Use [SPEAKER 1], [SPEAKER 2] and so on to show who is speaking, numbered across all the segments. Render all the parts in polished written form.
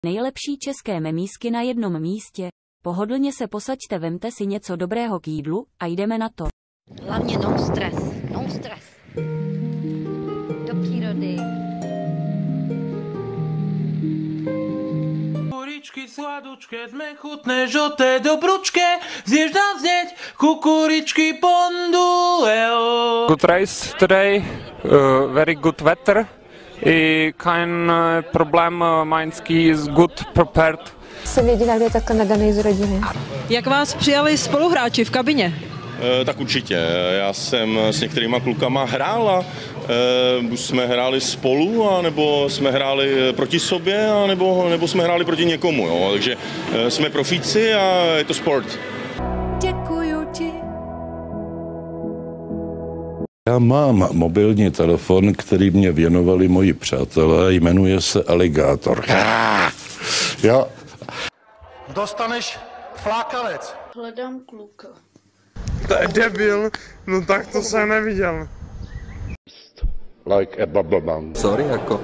[SPEAKER 1] Nejlepší české memísky na jednom místě. Pohodlně se posaďte, vemte si něco dobrého k jídlu a jdeme na to.
[SPEAKER 2] Hlavně no stres, no stres. Do přírody.
[SPEAKER 3] Kukuričky sladučké, sme chutné, žlté, dobručké, zješ dám znieť, kukuričky ponduleo.
[SPEAKER 4] Good race today, very good weather. I kein problém, mein ski is good prepared.
[SPEAKER 5] Jsem jediná, kdo je takhle nadaný z rodiny.
[SPEAKER 6] Jak vás přijali spoluhráči v kabině?
[SPEAKER 7] Tak určitě. Já jsem s některýma klukama hrál a buď jsme hráli spolu, nebo jsme hráli proti sobě, nebo jsme hráli proti někomu. Jo. Takže jsme profíci a je to sport.
[SPEAKER 5] Děkuju ti.
[SPEAKER 8] Já mám mobilní telefon, který mě věnovali moji přátelé, jmenuje se Aligátor. Jo.
[SPEAKER 9] Dostaneš flákanec.
[SPEAKER 10] Hledám kluka.
[SPEAKER 11] To je debil, no tak to jsem neviděl.
[SPEAKER 8] Like a bubblegum.
[SPEAKER 12] Sorry, jako.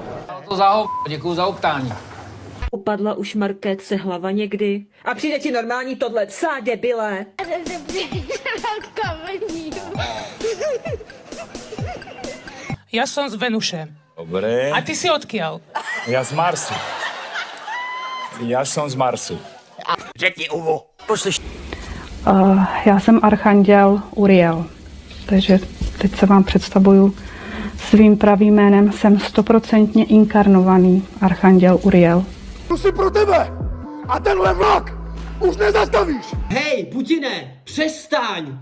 [SPEAKER 13] To za děkuju za optání.
[SPEAKER 6] Upadla už Markétce hlava někdy? A přijde ti normální tohle, psá debile.
[SPEAKER 14] Ja som z Venuše.
[SPEAKER 15] Dobre.
[SPEAKER 14] A ty si odkiaľ?
[SPEAKER 15] Ja z Marsu. Ja som z Marsu.
[SPEAKER 3] Řekni Uvu.
[SPEAKER 14] Pošliš.
[SPEAKER 16] Já jsem archanděl Uriel, takže teď se vám představuju svým pravým jménem. Jsem 100% inkarnovaný archanděl Uriel.
[SPEAKER 9] Tu si pro tebe a tenhle vlak už nezastavíš.
[SPEAKER 17] Hej, Putine, přestaň!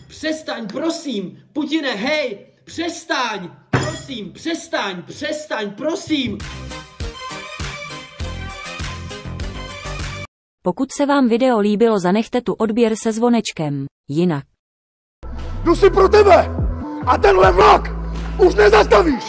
[SPEAKER 17] Přestaň, prosím! Putine, hej, přestaň! Prosím, přestaň, prosím!
[SPEAKER 1] Pokud se vám video líbilo, zanechte tu odběr se zvonečkem. Jinak.
[SPEAKER 9] Tu si pro tebe a tenhle vlak už nezastavíš.